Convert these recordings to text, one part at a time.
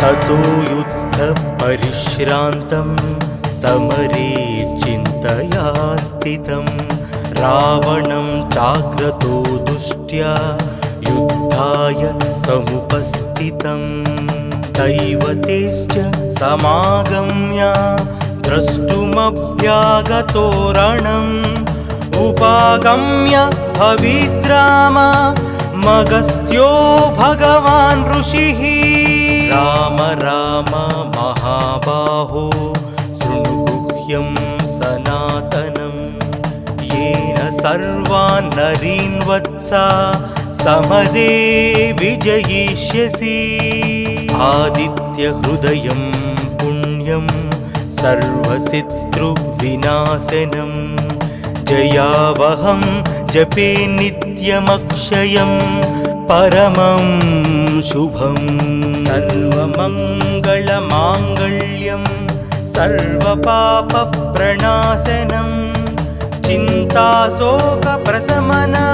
ततो युद्धपरिश्रान्तं समरे चिन्तया स्थितं रावणं चाग्रतो दुष्ट्या युद्धाय समुपस्थितं दैवतेश्च समागम्य द्रष्टुमभ्यागतो रणम् उपागम्य भविद्राम मगस्त्यो भगवान् ऋषिः राम राम महाबाहो शृणु गुह्यं सनातनं येन सर्वान् नरीन् वत्सा समरे विजयिष्यसि आदित्यहृदयं पुण्यं सर्वशत्रुविनाशनं जयावहं जपे नित्यमक्षयं परमं शुभं सर्वमङ्गलमाङ्गल्यं सर्वपापप्रणाशनं चिन्ताशोकप्रशमना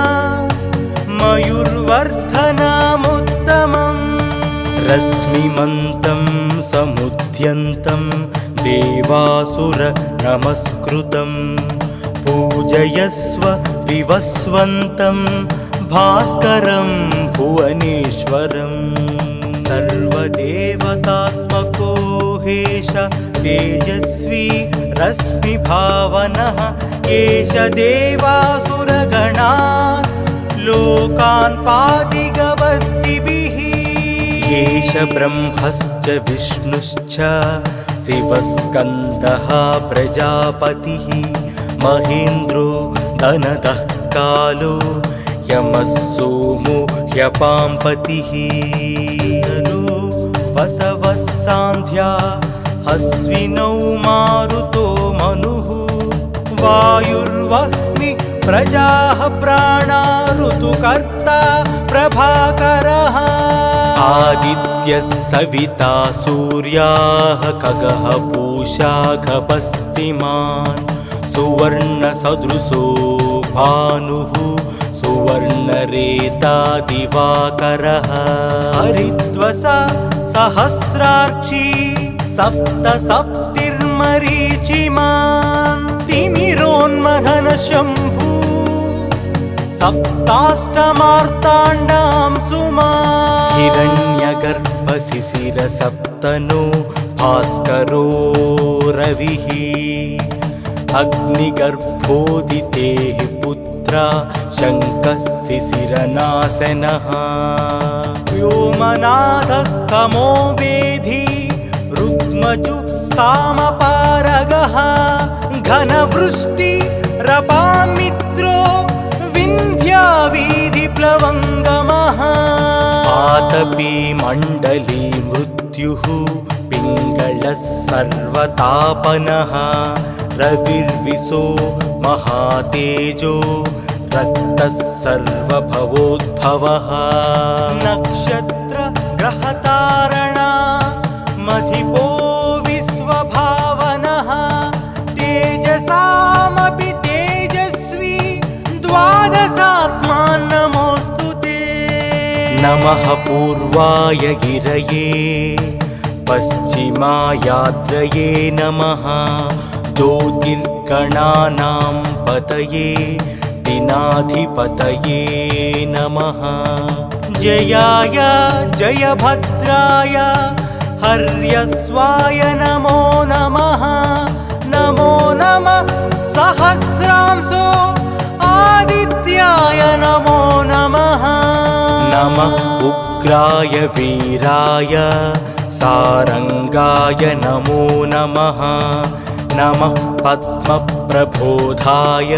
मयूर्वर्धनमुत्तमम् रश्मिमन्तं समुद्यन्तं देवासुर नमस्कृतं पूजयस्व विवस्वन्तं भास्करं भुवनेश्वरं सर्वदेवतात्मको हेश तेजस्वी रश्मिभावनः एष देवासुरगणा लोकान् पादिगवस्तिभिः एष ब्रह्मश्च विष्णुश्च शिवस्कन्दः प्रजापतिः महेन्द्रो धनदः कालो यमः सोमो ह्यपाम्पतिः वसवः सान्ध्या हस्विनौ मारुतो मनुः वायुर्वह्निः प्रजाः प्राणा ऋतुकर्ता प्रभाकरः आदित्यः सविता सूर्याः खगः पूषा गपस्तिमान् सुवर्णसदृशो भानुः सुवर्णरेता दिवाकरः हरिद्वसा सहस्रार्ची सप्तसप्तिर्मरीचिमान् तिमिरोन्मथनशम्भु सप्ताष्टमार्ताण्डां सुमान् हिरण्यगर्भशिशिरसप्तनो भास्करो रविः अग्निगर्भोदितेः पुत्रा शङ्कः शिशिरनाशनः व्योमनाथस्तमो वेधी रुक्मजु सामपारगः घनवृष्टिरपामित्रो विन्ध्यावीधिप्लवङ्गमः आतपी मण्डली मृत्युः पिङ्गलः सर्वतापनः रविर्विशो महातेजो रक्तः सर्वभवोद्भवः नक्षत्र ग्रहतारणा मधिपो विश्वभावनः तेजसामपि तेजस्वी द्वादशात्मा नमोऽस्तु ते नमः पूर्वाय गिरये पश्चिमायाद्रये नमः ज्योतिर्गणानां पतये दिनाधिपतये नमः जयाय जयभद्राय हर्यस्वाय नमो नमः नमो नमः सहस्रांशो आदित्याय नमो नमः नमः उग्राय वीराय सारंगाय नमो नमः नमः पद्मप्रबोधाय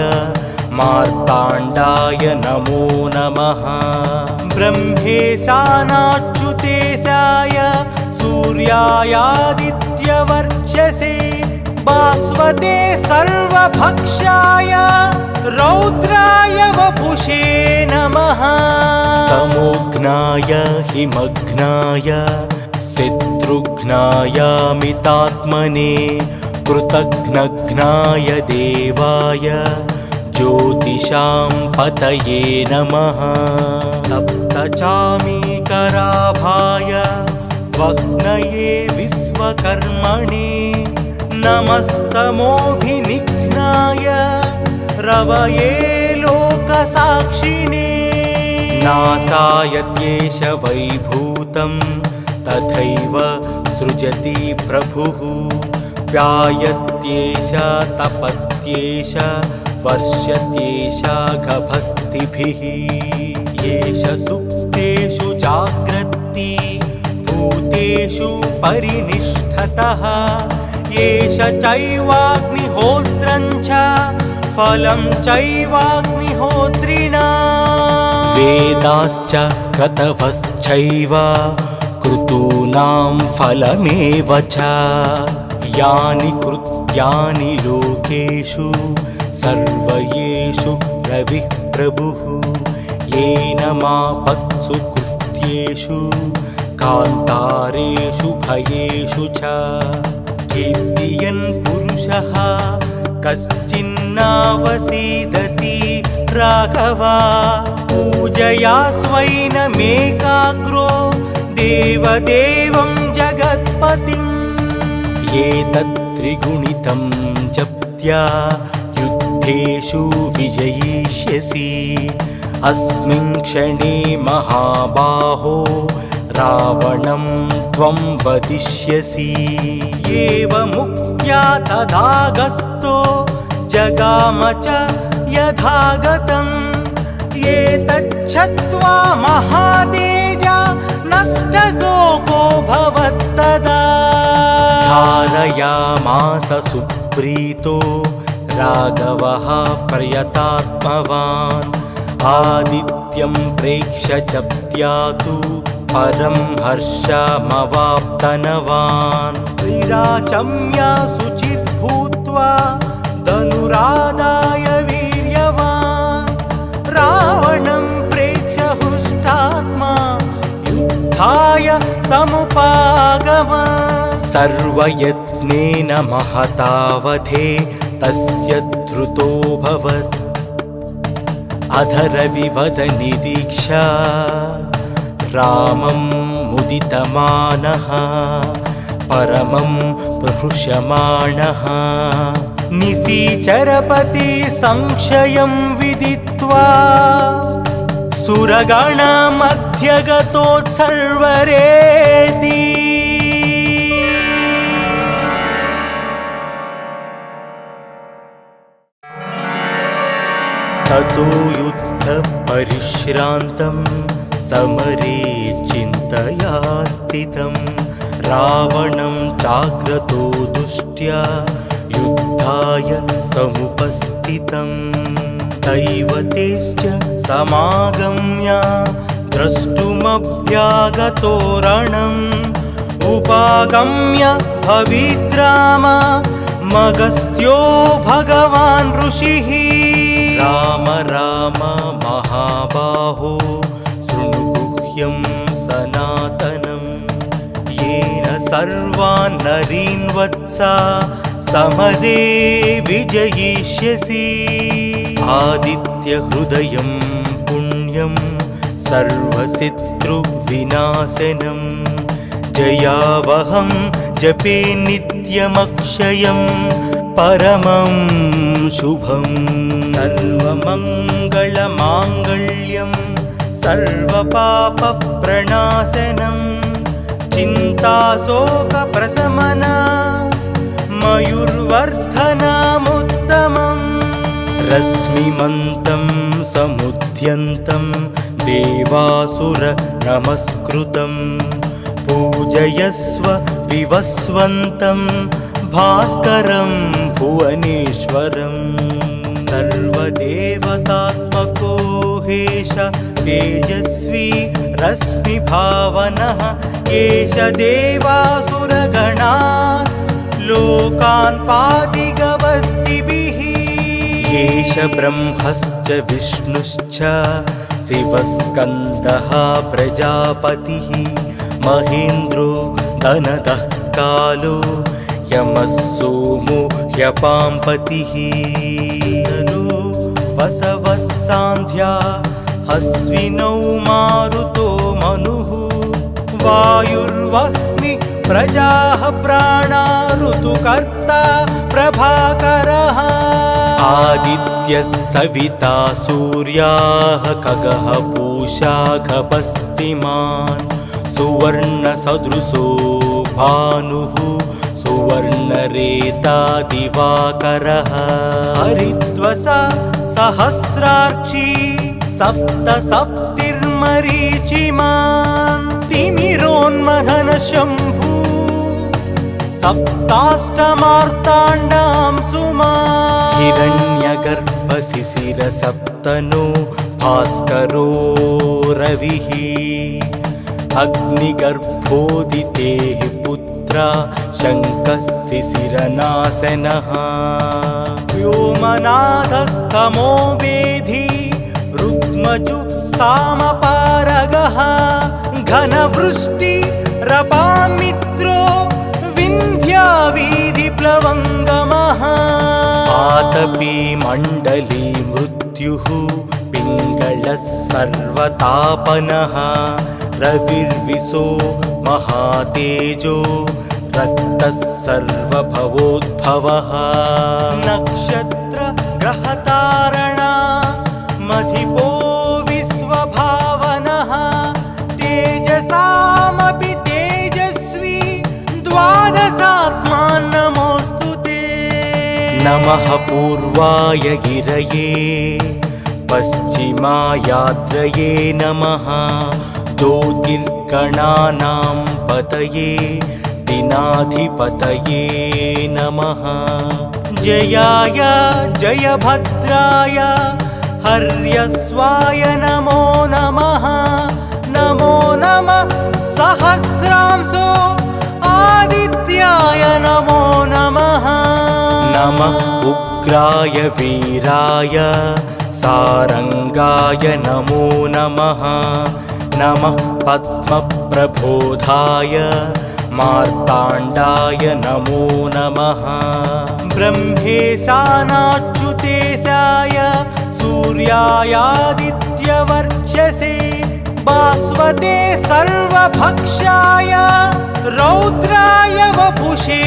मार्ताण्डाय नमो नमः ब्रह्मेशानाच्युतेशाय सूर्यायादित्यवर्चसे भास्वते सर्वभक्षाय रौद्राय वपुषे नमः तमोघ्नाय हिमघ्नाय शत्रुघ्नाय मितात्मने कृतघ्नघ्नाय देवाय ज्योतिषां पतये नमः सप्तचामीकराभाय वग्नये विश्वकर्मणे नमस्तमोभिनिघ्नाय रवये लोकसाक्षिणे नासायत्येष वैभूतं तथैव सृजति प्रभुः व्यायत्येष तपत्येष वर्षत्येष गभस्तिभिः येष सुप्तेषु जाग्रत्ति भूतेषु परिनिष्ठतः येष चैवाग्निहोत्रं च फलं चैवाग्निहोत्रिणा वेदाश्च क्रतवश्चैव क्रतूनां फलमेव च यानि कृत्यानि लोकेषु सर्वयेषु रविः प्रभुः येन मापत्सु कृत्येषु कान्तारेषु भयेषु च कीर्तियन् पुरुषः कश्चिन्नावसीदति राघवा पूजया स्वैनमेकाग्रो देवदेवं जगत्पतिम् एतत्त्रिगुणितं जप्त्या युद्धेषु विजयिष्यसि अस्मिन् क्षणे महाबाहो रावणं त्वं वदिष्यसि एवमुक्त्या तदागस्तो जगाम च यथागतम् एतच्छ्रुत्वा महातेजा नष्टशोको भवत्तदा धारयामास सुप्रीतो राघवः प्रयतात्मवान् आदित्यं प्रेक्ष्य जप्त्या तु परं हर्षमवाप्तनवान् विराचम्य शुचित् भूत्वा धनुरादाय वीर्यवान् रावणं प्रेक्ष्य हृष्टात्मा युद्धाय समुपागमत् सर्वयत्नेन महतावधे तस्य धृतोऽभवत् अधरविवदनिरीक्षा रामं मुदितमानः परमं प्रहृष्यमाणः निशिचरपति संशयं विदित्वा सुरगणमध्यगतोत्सर्वरेति ततो युद्धपरिश्रान्तं समरे चिन्तया स्थितं रावणं चाग्रतो दुष्ट्या युद्धाय समुपस्थितं दैवतेश्च समागम्य द्रष्टुमभ्यागतो रणम् उपागम्य भविद्राम मगस्त्यो भगवान् ऋषिः राम राम महाबाहो शृणुगुह्यं सनातनं येन सर्वान् नरीन् वत्सा समरे विजयिष्यसि आदित्यहृदयं पुण्यं सर्वशत्रुविनाशनं जयावहं जपे नित्यमक्षयं परमं शुभं सर्वमङ्गलमाङ्गल्यं सर्वपापप्रणाशनं चिन्ताशोकप्रशमना मयूर्वर्धनमुत्तमम् रश्मिमन्तं समुद्यन्तं देवासुर नमस्कृतं पूजयस्व विवस्वन्तं भास्करं भुवनेश्वरं सर्वदेवतात्मको हेश तेजस्वी रश्मिभावनः एष देवासुरगणा लोकान् पातिगवस्तिभिः एष ब्रह्मश्च विष्णुश्च शिवस्कन्दः प्रजापतिः महेन्द्रो धनदः कालो यमः सोमो ह्यपाम्पतिः वसवः सान्ध्या अश्विनौ मारुतो मनुः वायुर्वह्नि प्रजाः प्राणा ऋतुकर्ता प्रभाकरः आदित्यः सविता सूर्याः खगः पूषा गभस्तिमान् सुवर्णसदृशो भानुः सुवर्णरेता दिवाकरः हरिद्वसा सहस्रार्ची सप्तसप्तिर्मरीचिमान् तिमिरोन्मथन शम्भु सप्ताष्टमार्ताण्डां सुमान् हिरण्यगर्भशिशिरसप्तनो भास्करो रविः अग्निगर्भोदितेः पुत्रा शङ्कः शिशिरनाशनः व्योमनाथस्तमो वेधी रुक्मजु सामपारगः घनवृष्टि रपामित्रो विन्ध्यावीधिप्लवङ्गमः आतपी मण्डली मृत्युः पिङ्गलः सर्वतापनः रविर्विशो महातेजो रक्तः सर्वभवोद्भवः नक्षत्र ग्रहतारणा मधिपो विश्वभावनः तेजसामपि तेजस्वी द्वादशात्मान् नमोऽस्तु ते नमः पूर्वाय गिरये पश्चिमायाद्रये नमः ज्योतिर्गणानां पतये दिनाधिपतये नमः जयाय जयभद्राय हर्यस्वाय नमो नमः नमो नमः सहस्रांशो आदित्याय नमो नमः नमः उग्राय वीराय सारंगाय नमो नमः नमः पद्मप्रबोधाय मार्ताण्डाय नमो नमः ब्रह्मेशानाच्युतेशाय सूर्यायादित्यवर्चसे भास्वते सर्वभक्षाय रौद्राय वपुषे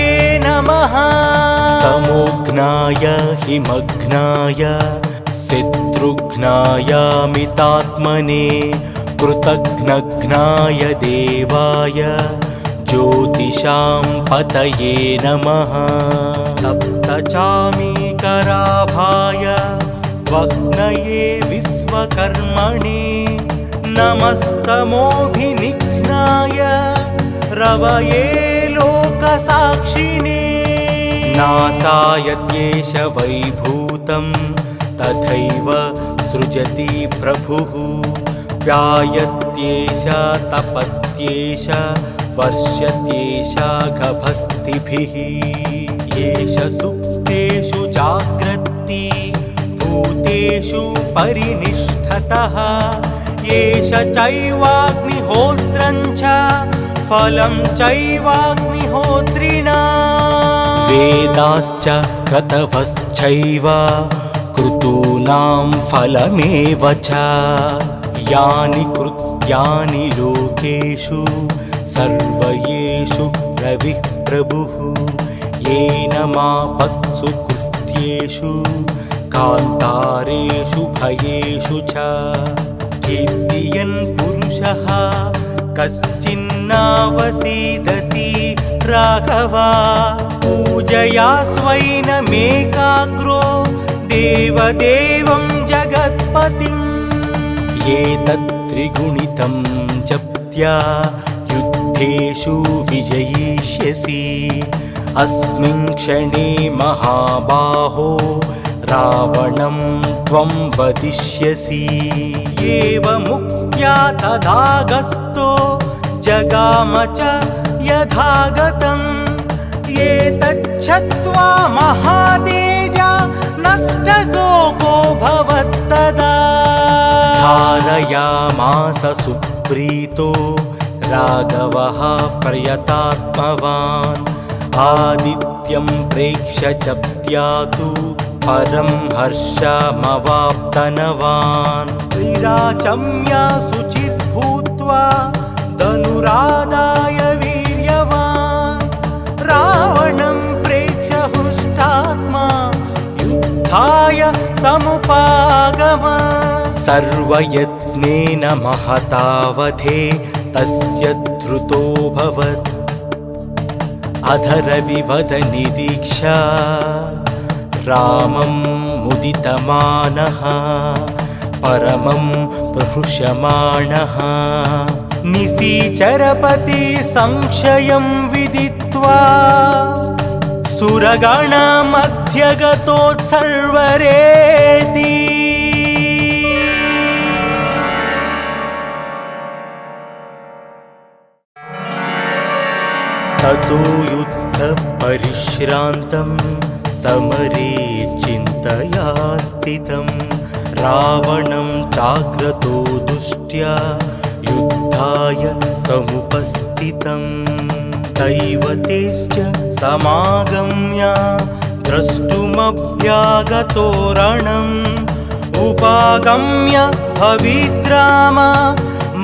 नमः तमोघ्नाय हिमघ्नाय शत्रुघ्नायामितात्मने कृतघ्नघ्नाय देवाय ज्योतिषां पतये नमः सप्तचामीकराभाय वह्नये विश्वकर्मणे नमस्तमोभिनिघ्नाय रवये लोकसाक्षिणे नासाय द्वेष वैभूतं तथैव सृजति प्रभुः व्यायत्येष तपत्येष वर्षत्येष गभस्तिभिः एष सुप्तेषु जाग्रत्ति भूतेषु परिनिष्ठतः एष चैवाग्निहोत्रं च फलं चैवाग्निहोत्रिणा वेदाश्च क्रतवश्चैव क्रतूनां फलमेव च यानि कृत्यानि लोकेषु सर्वयेषु रविः प्रभुः येन मापत्सु कृत्येषु कान्तारेषु भयेषु च कीर्तियन् पुरुषः कश्चिन्नावसीदति राघवा पूजया स्वैनमेकाग्रो देवदेवं जगत्पतिम् एतत्त्रिगुणितं जप्त्या युद्धेषु विजयिष्यसि अस्मिन् क्षणे महाबाहो रावणं त्वं वदिष्यसि एवमुक्त्या तदागस्तो जगाम च यथागतम् एतच्छ्रुत्वा महातेजा नष्टशोको भवत्तदा धारयामास सुप्रीतो राघवः प्रयतात्मवान् आदित्यं प्रेक्ष्य च त्यातु परं हर्षमवाप्तनवान् त्रिराचम्य शुचित् भूत्वा धनुरादाय वीर्यवान् रावणं प्रेक्ष्य हृष्टात्मा युद्धाय समुपागम सर्वयत्नेन महतावधे तस्य धृतोऽभवत् अधरविवद निरीक्षा रामं मुदितमानः परमं प्रहृष्यमाणः निशीचरपति संशयं विदित्वा सुरगणमध्यगतोत्सर्वरेति ततो युद्धपरिश्रान्तं समरे चिन्तया स्थितं रावणं चाग्रतो दुष्ट्या युद्धाय समुपस्थितं दैवतेश्च समागम्य द्रष्टुमभ्यागतो रणम् उपागम्य भविद्राम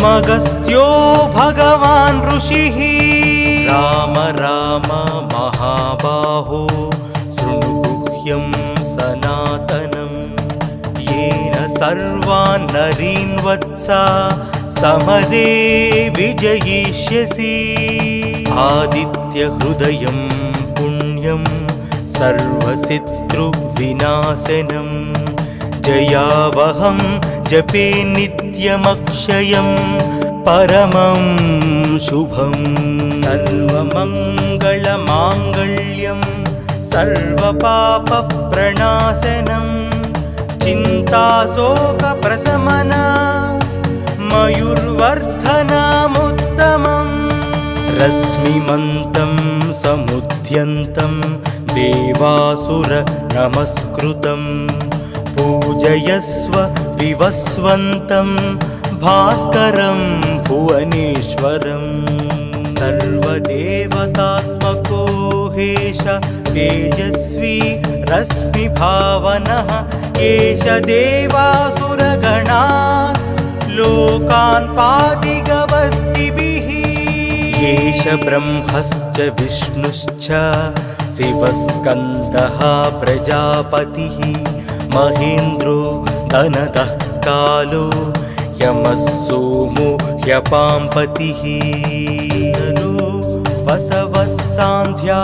मगस्त्यो भगवान् ऋषिः राम राम महाबाहो शृणु गुह्यं सनातनं येन सर्वान् नरीन् वत्सा समरे विजयिष्यसि आदित्यहृदयं पुण्यं सर्वशत्रुविनाशनं जयावहं जपे नित्यमक्षयं परमं शुभं सर्वमङ्गलमाङ्गल्यं सर्वपापप्रणाशनं चिन्ताशोकप्रशमना मयूर्वर्धनमुत्तमम् रश्मिमन्तं समुद्यन्तं देवासुर नमस्कृतं पूजयस्व विवस्वन्तं भास्करं भुवनेश्वरं सर्वदेवतात्मको हेश तेजस्वी रश्मिभावनः एष देवासुरगणा लोकान् पादिगवस्तिभिः एष ब्रह्मश्च विष्णुश्च शिवस्कन्दः प्रजापतिः महेन्द्रो धनदः कालो यमः सोमो ह्यपाम्पतिः वसवः सान्ध्या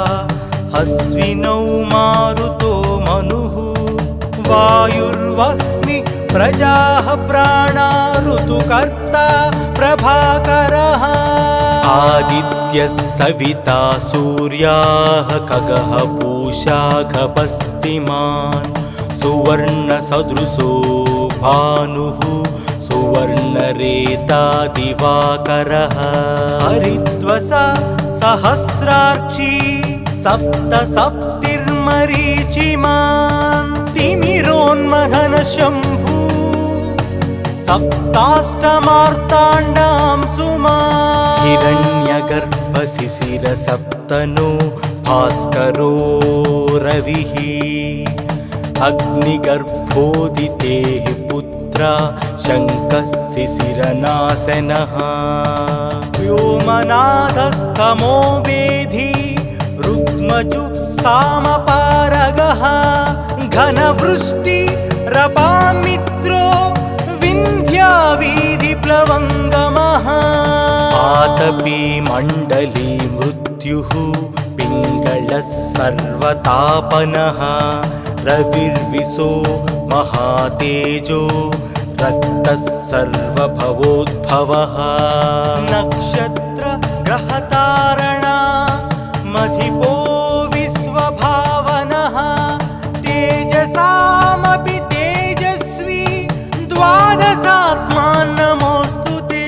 अश्विनौ मारुतो मनुः वायुर्वह्नि प्रजाः प्राणा ऋतुकर्ता प्रभाकरः आदित्यः सविता सूर्याः खगः पूषा गपस्तिमान् सुवर्णसदृशो भानुः सुवर्णरेता दिवाकरः हरिद्वसा सहस्रार्ची सप्तसप्तिर्मरीचिमान् तिमिरोन्मथन शम्भु सप्ताष्टमार्ताण्डां सुमान् हिरण्यगर्भशिशिरसप्तनो भास्करो रविः अग्निगर्भोदितेः पुत्रा शङ्कः शिशिरनाशनः व्योमनाथस्तमो वेधी रुक्मजु सामपारगः घनवृष्टि रपामित्रो विन्ध्यावीधिप्लवङ्गमः आतपी मण्डली मृत्युः पिङ्गलः सर्वतापनः रविर्विशो महातेजो रक्तः सर्वभवोद्भवः नक्षत्र ग्रहतारणा मधिपो विश्वभावनः तेजसामपि तेजस्वी द्वादशात्मा नमोऽस्तु ते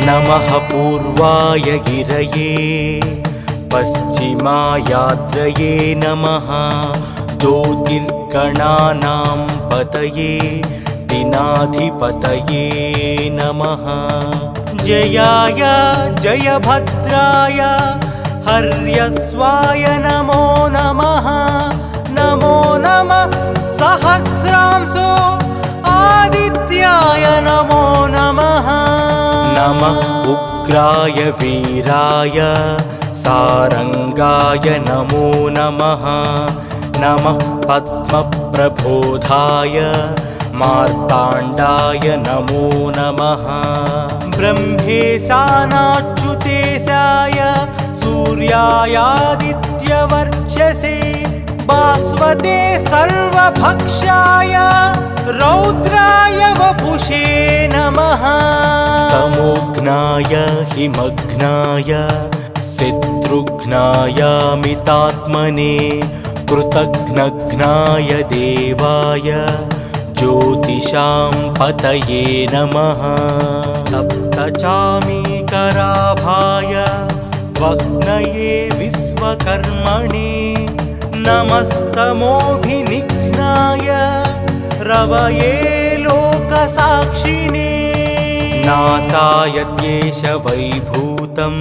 नमः पूर्वाय गिरये पश्चिमायाद्रये नमः ज्योतिर्गमय गणानां पतये दिनाधिपतये नमः। जयाय जयभद्राय हर्यस्वाय नमो नमः। नमो नमः सहस्रांशो आदित्याय नमो नमः। नमः उग्राय वीराय सारंगाय नमो नमः। नमः पद्मप्रबोधाय मार्ताण्डाय नमो नमः। ब्रह्मेशानाच्युतेशाय सूर्यायादित्यवर्चसे भास्वते सर्वभक्षाय रौद्राय वपुषे नमः। तमोघ्नाय हिमघ्नाय शत्रुघ्नाय मितात्मने कृतघ्नघ्नाय देवाय ज्योतिषां पतये नमः। सप्तचामीकराभाय वह्नये विश्वकर्मणे नमस्तमोभिनिघ्नाय रवये लोकसाक्षिणे। नासायत्येष वैभूतं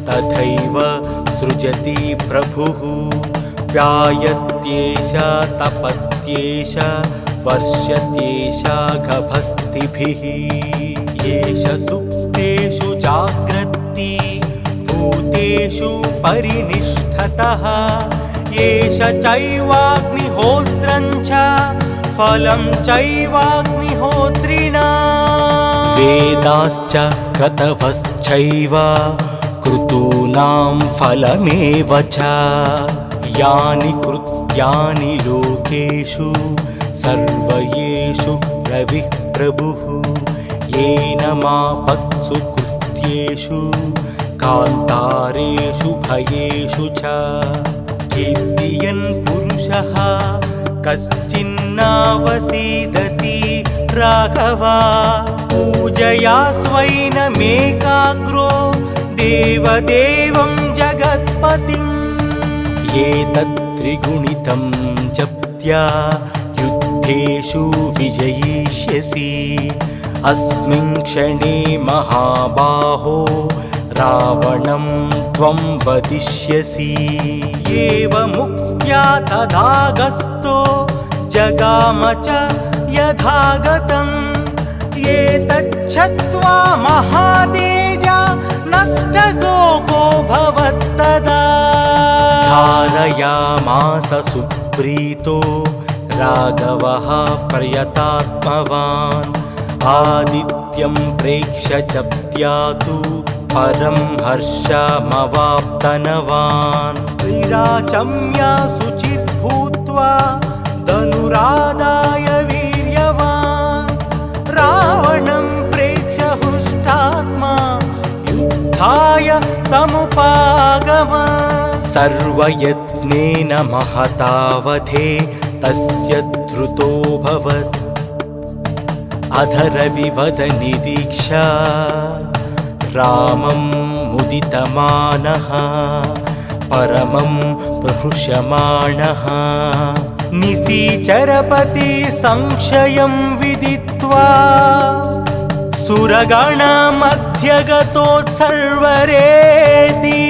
तथैव सृजति प्रभुः। व्यायत्येष तपत्येष वर्षत्येष गभस्तिभिः। येष सुप्तेषु जाग्रत्ति भूतेषु परिनिष्ठतः। येष चैवाग्निहोत्रं च फलं चैवाग्निहोत्रिणा। वेदाश्च क्रतवश्चैव क्रतूनां फलमेव च। यानि कृत्यानि लोकेषु सर्वयेषु रविः प्रभुः। येन मापत्सु कृत्येषु कान्तारेषु भयेषु च। कीर्तियन् पुरुषः कश्चिन्नावसीदति राघवा। पूजया स्वैनमेकाग्रो देवदेवं जगत्पतिम्। एतत्त्रिगुणितं जप्त्या युद्धेषु विजयिष्यसि। अस्मिन् क्षणे महाबाहो रावणं त्वं वदिष्यसि। एवमुक्त्या तदागस्तो जगाम च यथागतम्। एतच्छ्रुत्वा महातेजा नष्टशोको भवत्तदा। धारयामास सुप्रीतो राघवः प्रयतात्मवान्। आदित्यं प्रेक्ष्य जप्त्या तु परं हर्षमवाप्तनवान्। विराचम्य शुचित् भूत्वा धनुरादाय वीर्यवान्। रावणं प्रेक्ष्य हृष्टात्मा युद्धाय समुपागमः। सर्वयत्नेन महतावधे तस्य धृतोऽभवत्। अधरविवदनिरीक्षा रामं मुदितमानः परमं प्रहृष्यमाणः। निशिचरपति संशयं विदित्वा सुरगणमध्यगतोत्सर्वरेति।